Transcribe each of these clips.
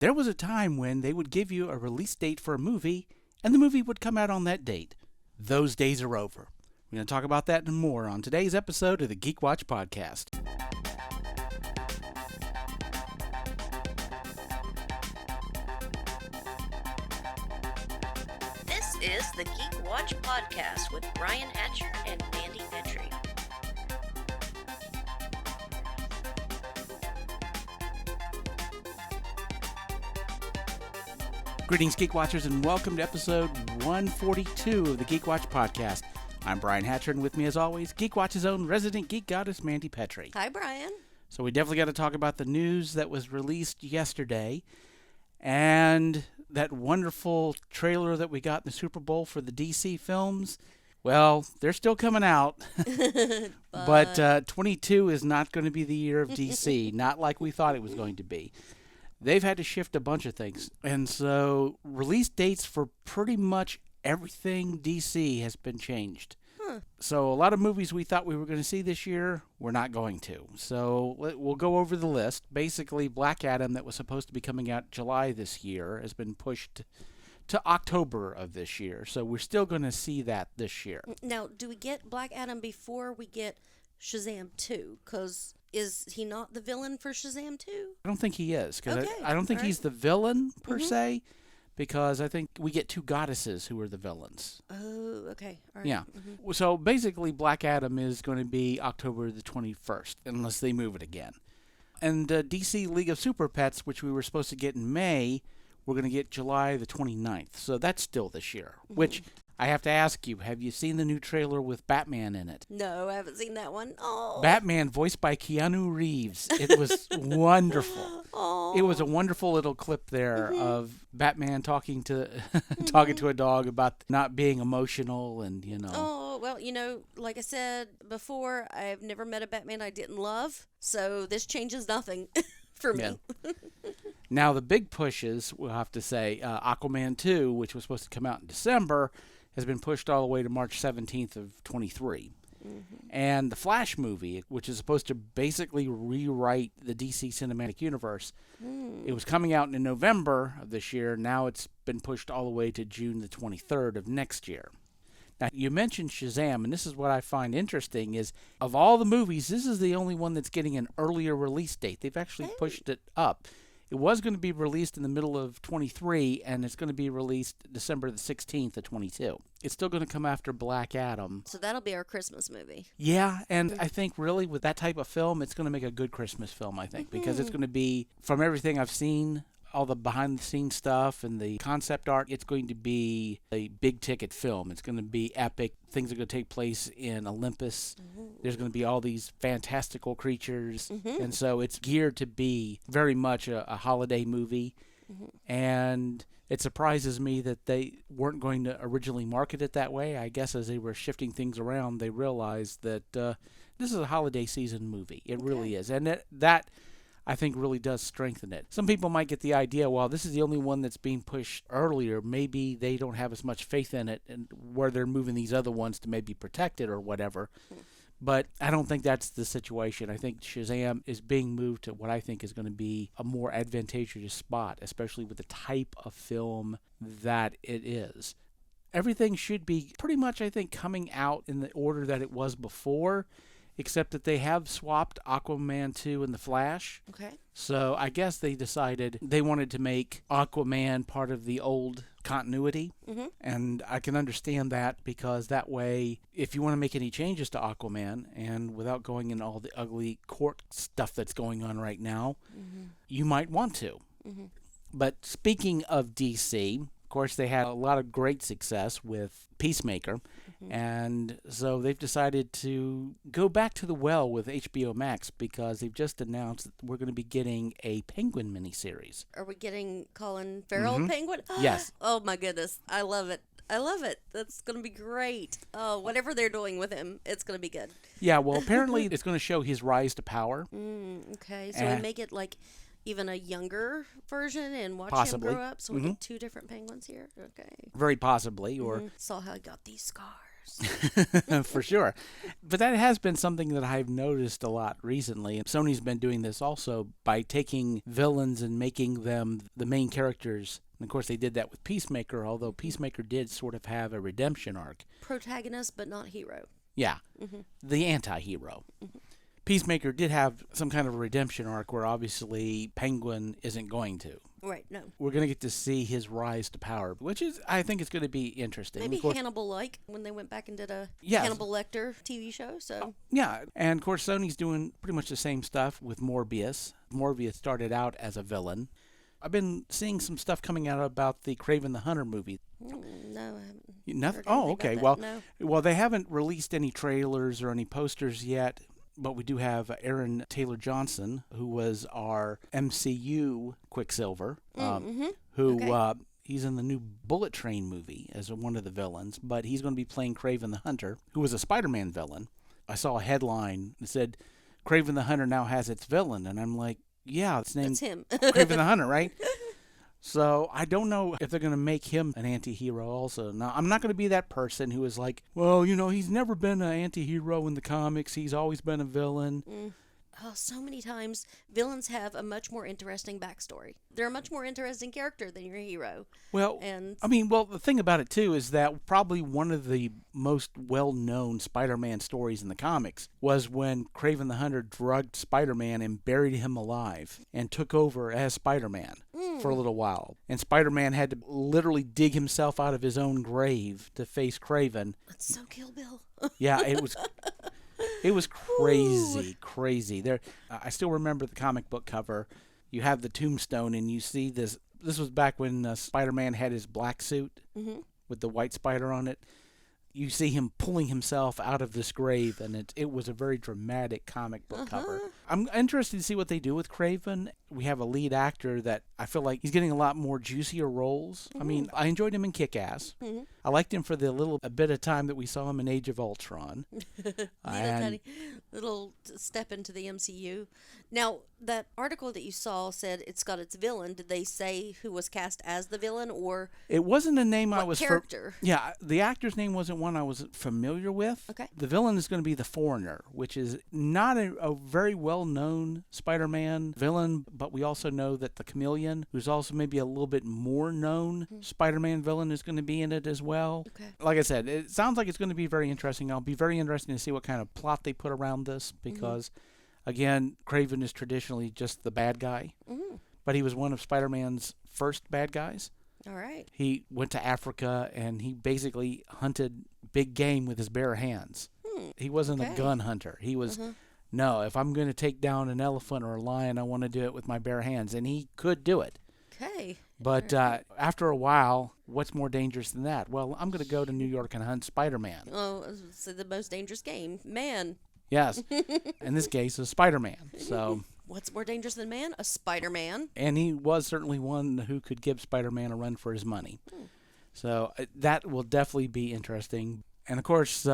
There was a time when they would give you a release date for a movie, and the movie would come out on that date. Those days are over. We're going to talk about that and more on today's episode of the Geek Watch Podcast. This is the Geek Watch Podcast with Brian Hatcher and Mandy Petrie. Greetings, Geek Watchers, and welcome to episode 142 of the Geek Watch Podcast. I'm Brian Hatcher, and with me, as always, Geek Watch's own resident geek goddess, Mandy Petrie. Hi, Brian. So we definitely got to talk about the news that was released yesterday, and that wonderful trailer that we got in the Super Bowl for the DC films. Well, they're still coming out, but 22 is not going to be the year of DC, not like we thought it was going to be. They've had to shift a bunch of things, and so release dates for pretty much everything DC has been changed. So a lot of movies we thought we were going to see this year, we're not going to. So we'll go over the list. Basically, Black Adam, that was supposed to be coming out July this year, has been pushed to October of this year. So we're still going to see that this year. Now, do we get Black Adam before we get Shazam 2? Because is he not the villain for Shazam 2? I don't think he is. Cause Okay. I don't think he's the villain, per Mm-hmm. se, because I think we get two goddesses who are the villains. Oh, okay. All right. Yeah. Mm-hmm. So basically, Black Adam is going to be October the 21st, unless they move it again. And DC League of Super Pets, which we were supposed to get in May, we're going to get July the 29th. So that's still this year, which I have to ask you, have you seen the new trailer with Batman in it? No, I haven't seen that one. Oh. Batman, voiced by Keanu Reeves. It was wonderful. Oh. It was a wonderful little clip there of Batman talking to a dog about not being emotional and, you know. Oh, well, like I said before, I've never met a Batman I didn't love, so this changes nothing for me. Yeah. Now, the big pushes, we'll have to say, Aquaman 2, which was supposed to come out in December, has been pushed all the way to March 17th of 23. And the Flash movie, which is supposed to basically rewrite the DC Cinematic Universe, it was coming out in November of this year. Now it's been pushed all the way to June the 23rd of next year. Now, you mentioned Shazam, and this is what I find interesting, is of all the movies, this is the only one that's getting an earlier release date. They've actually pushed it up. It was going to be released in the middle of 23, and it's going to be released December the 16th of 22. It's still going to come after Black Adam. So that'll be our Christmas movie. Yeah, and I think really with that type of film, it's going to make a good Christmas film, I think, because it's going to be, from everything I've seen, all the behind-the-scenes stuff and the concept art, it's going to be a big-ticket film. It's going to be epic. Things are going to take place in Olympus. There's going to be all these fantastical creatures. And so it's geared to be very much a holiday movie. And it surprises me that they weren't going to originally market it that way. I guess as they were shifting things around, they realized that this is a holiday season movie. It really is. And that I think really does strengthen it. Some people might get the idea, well, this is the only one that's being pushed earlier. Maybe they don't have as much faith in it, and where they're moving these other ones to maybe protect it or whatever. But I don't think that's the situation. I think Shazam is being moved to what I think is going to be a more advantageous spot, especially with the type of film that it is. Everything should be pretty much, I think, coming out in the order that it was before, except that they have swapped Aquaman 2 and The Flash. Okay. So I guess they decided they wanted to make Aquaman part of the old continuity. And I can understand that, because that way, if you want to make any changes to Aquaman, and without going in all the ugly court stuff that's going on right now, you might want to. But speaking of DC, of course, they had a lot of great success with Peacemaker. And so they've decided to go back to the well with HBO Max, because they've just announced that we're going to be getting a Penguin miniseries. Are we getting Colin Farrell Penguin? Yes. Oh, my goodness. I love it. I love it. That's going to be great. Oh, whatever they're doing with him, it's going to be good. Yeah, well, apparently it's going to show his rise to power. Okay, so we make it like even a younger version and watch Possibly. him grow up, so we get two different penguins here. Okay. Very possibly, or Saw how he got these scars. heroes. For sure. But that has been something that I've noticed a lot recently. And Sony's been doing this also by taking villains and making them the main characters. And of course, they did that with Peacemaker, although Peacemaker did sort of have a redemption arc. Protagonist, but not hero. Yeah, the anti-hero. Peacemaker did have some kind of a redemption arc where obviously Penguin isn't going to. Right, no. We're going to get to see his rise to power, which is, I think, it's going to be interesting. Maybe Of course, Hannibal-like, when they went back and did a Yes. Hannibal Lecter TV show, so... Yeah, and of course, Sony's doing pretty much the same stuff with Morbius. Morbius started out as a villain. I've been seeing some stuff coming out about the Kraven the Hunter movie. No, I haven't. Nothing. heard Oh, anything okay. about Well, that, well, they haven't released any trailers or any posters yet, but we do have Aaron Taylor Johnson, who was our MCU Quicksilver, who Okay. he's in the new Bullet Train movie as one of the villains, but he's going to be playing Kraven the Hunter, who was a Spider-Man villain. I saw a headline that said, Kraven the Hunter now has its villain, and I'm like, yeah, it's named That's him. Kraven the Hunter, right? So I don't know if they're going to make him an anti-hero also. Now, I'm not going to be that person who is like, well, he's never been an anti-hero in the comics. He's always been a villain. Oh, so many times villains have a much more interesting backstory. They're a much more interesting character than your hero. Well, And the thing about it, too, is that probably one of the most well-known Spider-Man stories in the comics was when Kraven the Hunter drugged Spider-Man and buried him alive and took over as Spider-Man for a little while. And Spider-Man had to literally dig himself out of his own grave to face Kraven. That's so Kill Bill. Yeah, it was... It was crazy. I still remember the comic book cover. You have the tombstone, and you see this. This was back when Spider-Man had his black suit with the white spider on it. You see him pulling himself out of this grave, and it was a very dramatic comic book cover. I'm interested to see what they do with Kraven. We have a lead actor that I feel like he's getting a lot more juicier roles. I mean, I enjoyed him in Kick-Ass. I liked him for a bit of time that we saw him in Age of Ultron. Little step into the MCU. Now, that article that you saw said it's got its villain. Did they say who was cast as the villain, or It wasn't a name I what was character? Yeah, the actor's name wasn't one I was familiar with. Okay. The villain is going to be the Foreigner, which is not a very well-known Spider-Man villain, but we also know that the Chameleon, who's also maybe a little bit more known Spider-Man villain, is going to be in it as well. Okay. Like I said, it sounds like it's going to be very interesting. I'll be very interested to see what kind of plot they put around this because, again, Kraven is traditionally just the bad guy, but he was one of Spider-Man's first bad guys. All right. He went to Africa and he basically hunted big game with his bare hands. He wasn't a Okay. gun hunter. He was, no, if I'm going to take down an elephant or a lion, I want to do it with my bare hands. And he could do it. Okay. But after a while, what's more dangerous than that? Well, I'm going to go to New York and hunt Spider-Man. Oh, it's the most dangerous game. Man. Yes. In this case, a Spider-Man. So, What's more dangerous than man? A Spider-Man. and he was certainly one who could give Spider-Man a run for his money. So that will definitely be interesting. And of course,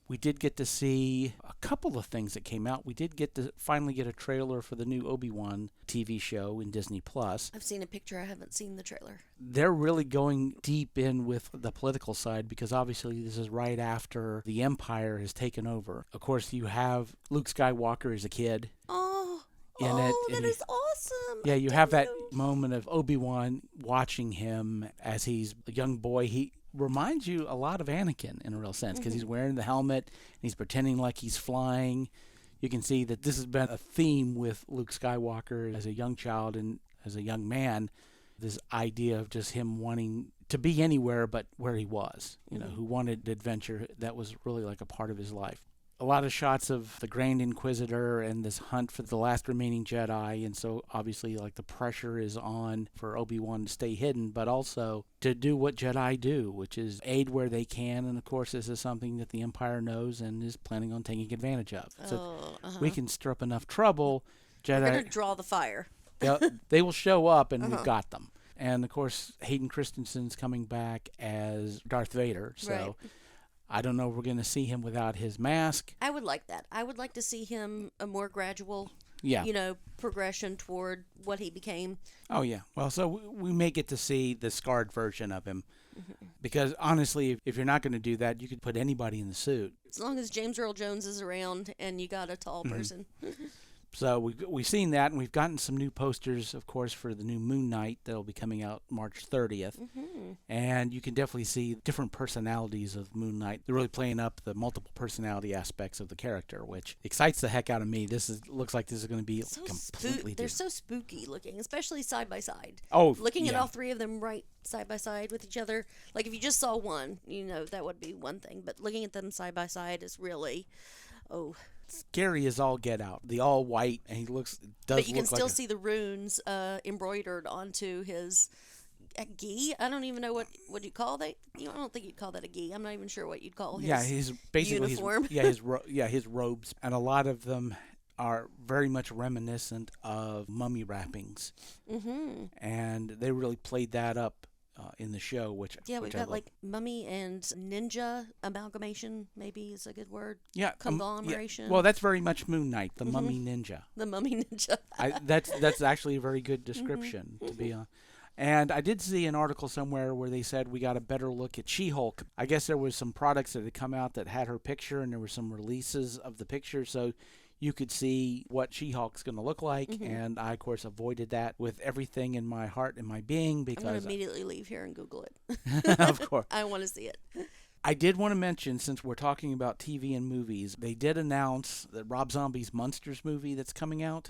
we did get to see a couple of things that came out. We did get to finally get a trailer for the new Obi-Wan TV show in Disney Plus. I've seen a picture. I haven't seen the trailer. They're really going deep in with the political side because obviously this is right after the Empire has taken over. Of course, you have Luke Skywalker as a kid Oh, in it. that and is awesome. Yeah, I you didn't have that know. moment of Obi-Wan watching him as he's a young boy. He reminds you a lot of Anakin in a real sense because he's wearing the helmet and he's pretending like he's flying. You can see that this has been a theme with Luke Skywalker as a young child and as a young man, this idea of just him wanting to be anywhere but where he was, who wanted adventure. That was really like a part of his life. A lot of shots of the Grand Inquisitor and this hunt for the last remaining Jedi, and so obviously like the pressure is on for Obi-Wan to stay hidden, but also to do what Jedi do, which is aid where they can, and of course this is something that the Empire knows and is planning on taking advantage of. So we can stir up enough trouble, We're gonna Jedi, draw the fire. they will show up and we've got them. And of course Hayden Christensen's coming back as Darth Vader, so... Right. I don't know if we're going to see him without his mask. I would like that. I would like to see him a more gradual, Yeah. progression toward what he became. Oh, yeah. Well, so we may get to see the scarred version of him. Because honestly, if you're not going to do that, you could put anybody in the suit. As long as James Earl Jones is around and you got a tall person. So we've seen that, and we've gotten some new posters, of course, for the new Moon Knight that'll be coming out March 30th. And you can definitely see different personalities of Moon Knight. They're really playing up the multiple personality aspects of the character, which excites the heck out of me. Looks like this is going to be completely They're different. so spooky looking, especially side by side. Oh, looking at yeah. all three of them right side by side with each other. Like if you just saw one, that would be one thing. But looking at them side by side is really, Scary as all get out. The all white, and he But you can still see the runes embroidered onto his gi. I don't even know what you call that. I don't think you'd call that a gi. I'm not even sure what you'd call his uniform. His robes, and a lot of them are very much reminiscent of mummy wrappings, and they really played that up in the show, which we've got like mummy and ninja amalgamation, maybe is a good word. Yeah, conglomeration. Well, that's very much Moon Knight, the mummy ninja. The mummy ninja. That's actually a very good description to be on. And I did see an article somewhere where they said we got a better look at She-Hulk. I guess there was some products that had come out that had her picture, and there were some releases of the picture, so you could see what She-Hulk's going to look like, and I, of course, avoided that with everything in my heart and my being because... I'm going to immediately leave here and Google it. Of course. I want to see it. I did want to mention, since we're talking about TV and movies, they did announce that Rob Zombie's Monsters movie that's coming out,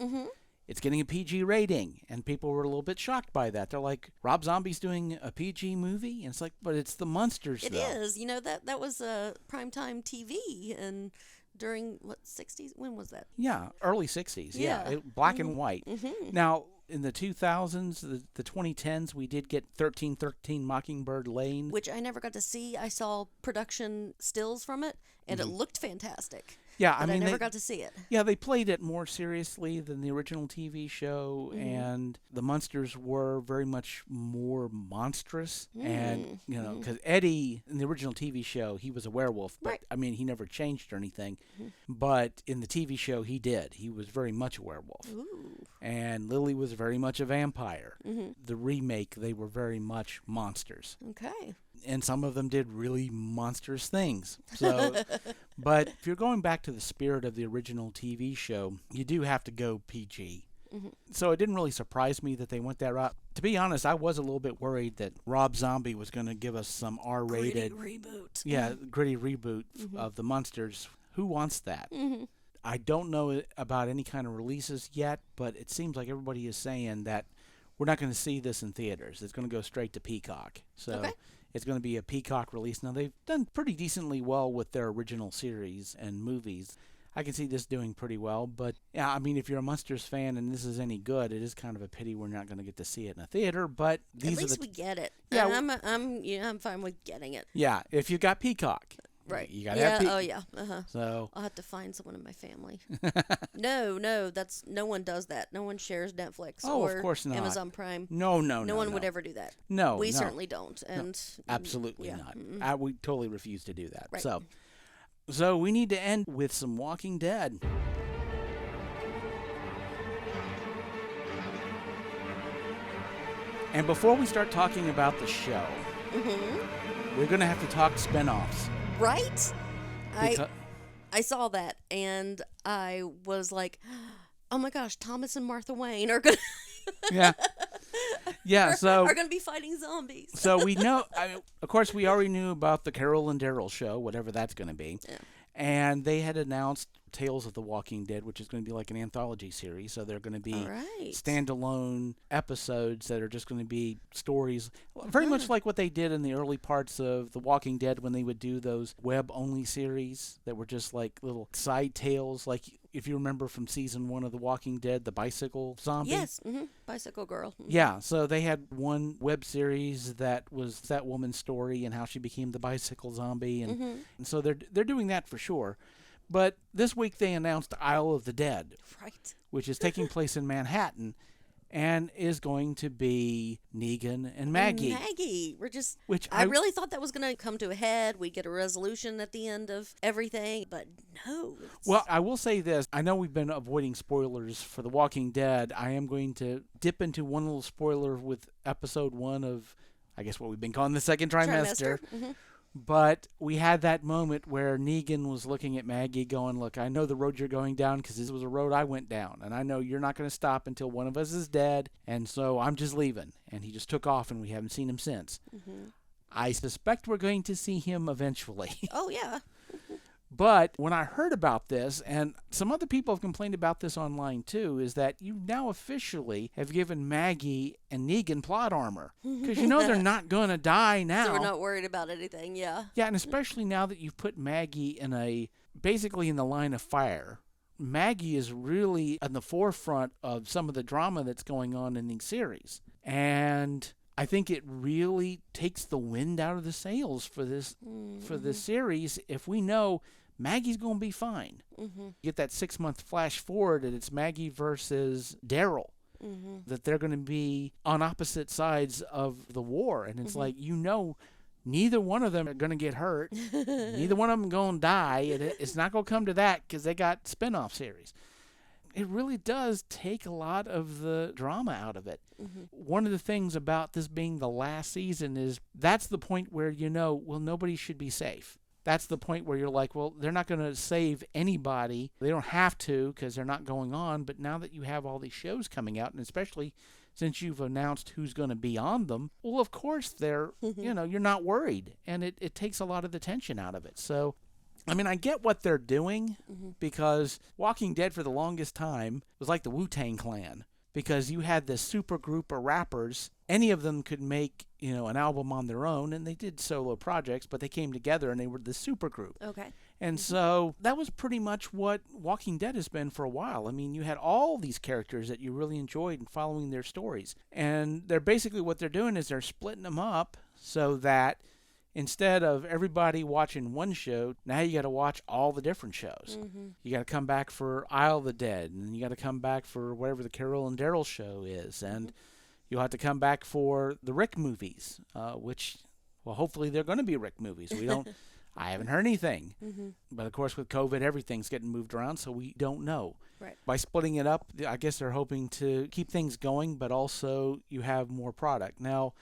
it's getting a PG rating, and people were a little bit shocked by that. They're like, Rob Zombie's doing a PG movie? And it's like, but it's the Monsters, It though. is. That was primetime TV, and... during, 60s? When was that? Yeah, early 60s. Yeah. Black and white. Now, in the 2000s, the 2010s, we did get 1313 Mockingbird Lane. Which I never got to see. I saw production stills from it, and it looked fantastic. Yeah, but I never got to see it. Yeah, they played it more seriously than the original TV show, and the monsters were very much more monstrous. And, because Eddie, in the original TV show, he was a werewolf, but, Right. He never changed or anything. But in the TV show, he did. He was very much a werewolf. Ooh. And Lily was very much a vampire. The remake, they were very much monsters. Okay. And some of them did really monstrous things. So, but if you're going back to the spirit of the original TV show, you do have to go PG. So it didn't really surprise me that they went that route. To be honest, I was a little bit worried that Rob Zombie was going to give us some R-rated... Gritty reboot. Yeah, gritty reboot of the monsters. Who wants that? I don't know about any kind of releases yet, but it seems like everybody is saying that we're not going to see this in theaters. It's going to go straight to Peacock. So it's going to be a Peacock release. Now, they've done pretty decently well with their original series and movies. I can see this doing pretty well, but yeah, if you're a Monsters fan and this is any good, it is kind of a pity we're not going to get to see it in a theater. But these At least we get it. Yeah, I'm fine with getting it. Yeah, if you got Peacock, Right. You gotta have Oh yeah. So I'll have to find someone in my family. No, no one does that. No one shares Netflix or of course not. Amazon Prime. No one would ever do that. No, we no. certainly don't. And Absolutely yeah. not. We totally refuse to do that. Right. So we need to end with some Walking Dead. And before we start talking about the show, we're going to have to talk spinoffs. Right? I saw that, and I was like, oh my gosh, Thomas and Martha Wayne are going to... Yeah, so... are going to be fighting zombies. So we know... of course, we already knew about the Carol and Daryl show, whatever that's going to be. Yeah. And they had announced Tales of the Walking Dead, which is going to be like an anthology series. So they're going to be standalone episodes that are just going to be stories, very much like what they did in the early parts of The Walking Dead when they would do those web-only series that were just like little side tales. Like if you remember from season 1 of The Walking Dead, the bicycle zombie. Yes, Bicycle Girl. Yeah, so they had one web series that was that woman's story and how she became the bicycle zombie. And so they're doing that for sure. But this week they announced Isle of the Dead, which is taking place in Manhattan and is going to be Negan and Maggie. I really thought that was going to come to a head. We'd get a resolution at the end of everything, but no. Well, I will say this. I know we've been avoiding spoilers for The Walking Dead. I am going to dip into one little spoiler with episode 1 of I guess what we've been calling the second trimester. Mm-hmm. But we had that moment where Negan was looking at Maggie going, look, I know the road you're going down because this was a road I went down. And I know you're not going to stop until one of us is dead. And so I'm just leaving. And he just took off and we haven't seen him since. Mm-hmm. I suspect we're going to see him eventually. Oh, yeah. But when I heard about this, and some other people have complained about this online too, is that you now officially have given Maggie and Negan plot armor. Because you know they're not going to die now. So we're not worried about anything, yeah. Yeah, and especially now that you've put Maggie basically in the line of fire. Maggie is really in the forefront of some of the drama that's going on in the series. And I think it really takes the wind out of the sails for this series if we know Maggie's going to be fine. Mm-hmm. Get that 6-month flash forward and it's Maggie versus Daryl. Mm-hmm. That they're going to be on opposite sides of the war. And it's like, neither one of them are going to get hurt. Neither one of them going to die. It's not going to come to that because they got spin-off series. It really does take a lot of the drama out of it. Mm-hmm. One of the things about this being the last season is that's the point where nobody should be safe. That's the point where you're like, well, they're not going to save anybody. They don't have to because they're not going on. But now that you have all these shows coming out, and especially since you've announced who's going to be on them, well, of course, you're not worried. And it takes a lot of the tension out of it. So, I mean, I get what they're doing because Walking Dead for the longest time was like the Wu-Tang Clan because you had this super group of rappers. Any of them could make, an album on their own, and they did solo projects, but they came together and they were the super group. Okay. And so that was pretty much what Walking Dead has been for a while. I mean, you had all these characters that you really enjoyed and following their stories. And they're basically what they're doing is they're splitting them up so that instead of everybody watching one show, now you got to watch all the different shows. Mm-hmm. You got to come back for Isle of the Dead, and you got to come back for whatever the Carol and Daryl show is, and you'll have to come back for the Rick movies, which, well, hopefully they're going to be Rick movies. I haven't heard anything. Mm-hmm. But, of course, with COVID, everything's getting moved around, so we don't know. Right. By splitting it up, I guess they're hoping to keep things going, but also you have more product. Now,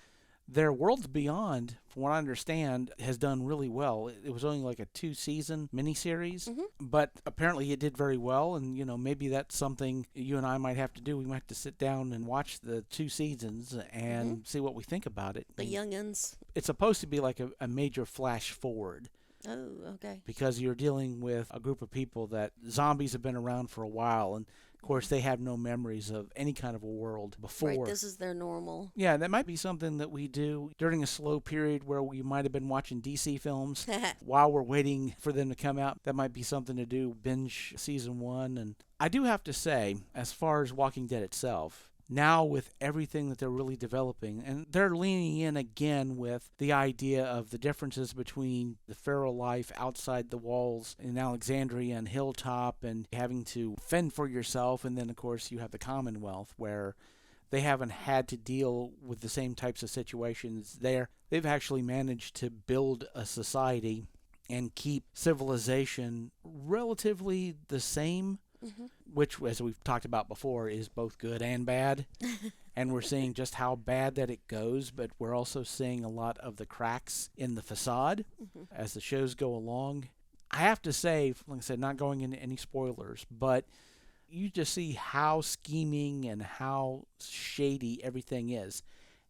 their Worlds Beyond, from what I understand, has done really well. It was only like a 2-season miniseries, but apparently it did very well, and, maybe that's something you and I might have to do. We might have to sit down and watch the 2 seasons and see what we think about it. The youngins. It's supposed to be like a major flash forward. Oh, okay. Because you're dealing with a group of people that zombies have been around for a while, and of course, they have no memories of any kind of a world before. Right, this is their normal. Yeah, that might be something that we do during a slow period where we might have been watching DC films while we're waiting for them to come out. That might be something to do, binge season 1. And I do have to say, as far as Walking Dead itself, now with everything that they're really developing, and they're leaning in again with the idea of the differences between the feral life outside the walls in Alexandria and Hilltop and having to fend for yourself, and then of course you have the Commonwealth where they haven't had to deal with the same types of situations there. They've actually managed to build a society and keep civilization relatively the same. Which, as we've talked about before, is both good and bad. And we're seeing just how bad that it goes, but we're also seeing a lot of the cracks in the facade as the shows go along. I have to say, like I said, not going into any spoilers, but you just see how scheming and how shady everything is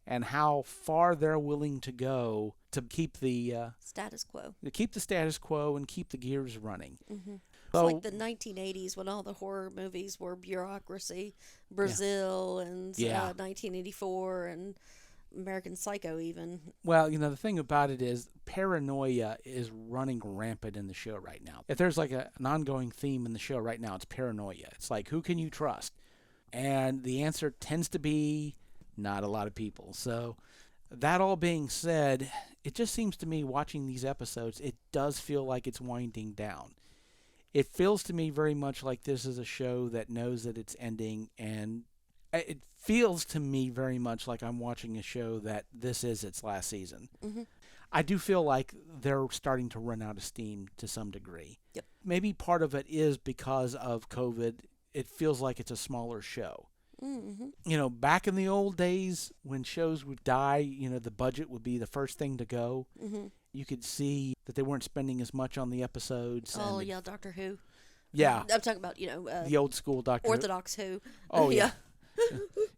and how far they're willing to go to keep the status quo. To keep the status quo and keep the gears running. It's like the 1980s when all the horror movies were bureaucracy, Brazil and 1984 and American Psycho even. Well, the thing about it is paranoia is running rampant in the show right now. If there's like an ongoing theme in the show right now, it's paranoia. It's like, who can you trust? And the answer tends to be not a lot of people. So that all being said, it just seems to me watching these episodes, it does feel like it's winding down. It feels to me very much like this is a show that knows that it's ending, and it feels to me very much like I'm watching a show that this is its last season. I do feel like they're starting to run out of steam to some degree. Maybe part of it is because of COVID. It feels like it's a smaller show. Back in the old days when shows would die, the budget would be the first thing to go. You could see that they weren't spending as much on the episodes. Oh, yeah, Doctor Who. Yeah. I'm talking about, the old school Doctor Orthodox Who. Oh, yeah.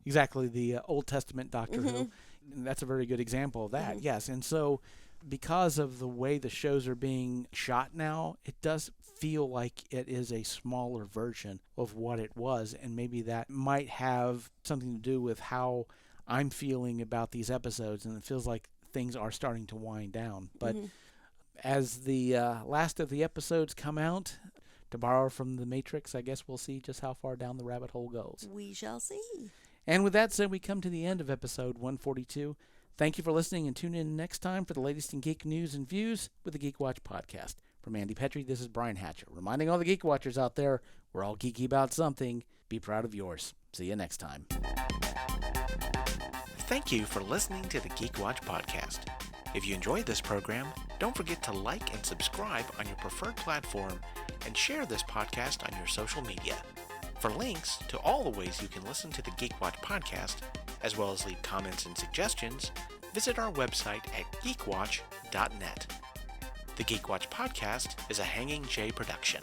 Exactly, the Old Testament Doctor Who. And that's a very good example of that, yes. And so because of the way the shows are being shot now, it does feel like it is a smaller version of what it was, and maybe that might have something to do with how I'm feeling about these episodes, and it feels like things are starting to wind down. But as the last of the episodes come out, to borrow from The Matrix, I guess we'll see just how far down the rabbit hole goes. We shall see. And with that said, we come to the end of episode 142. Thank you for listening, and tune in next time for the latest in geek news and views with the Geek Watch podcast. From Mandy Petrie, this is Brian Hatcher, reminding all the Geek Watchers out there, we're all geeky about something. Be proud of yours. See you next time. Thank you for listening to the Geek Watch podcast. If you enjoyed this program, don't forget to like and subscribe on your preferred platform and share this podcast on your social media. For links to all the ways you can listen to the Geek Watch podcast, as well as leave comments and suggestions, visit our website at geekwatch.net. The Geek Watch podcast is a Hanging J production.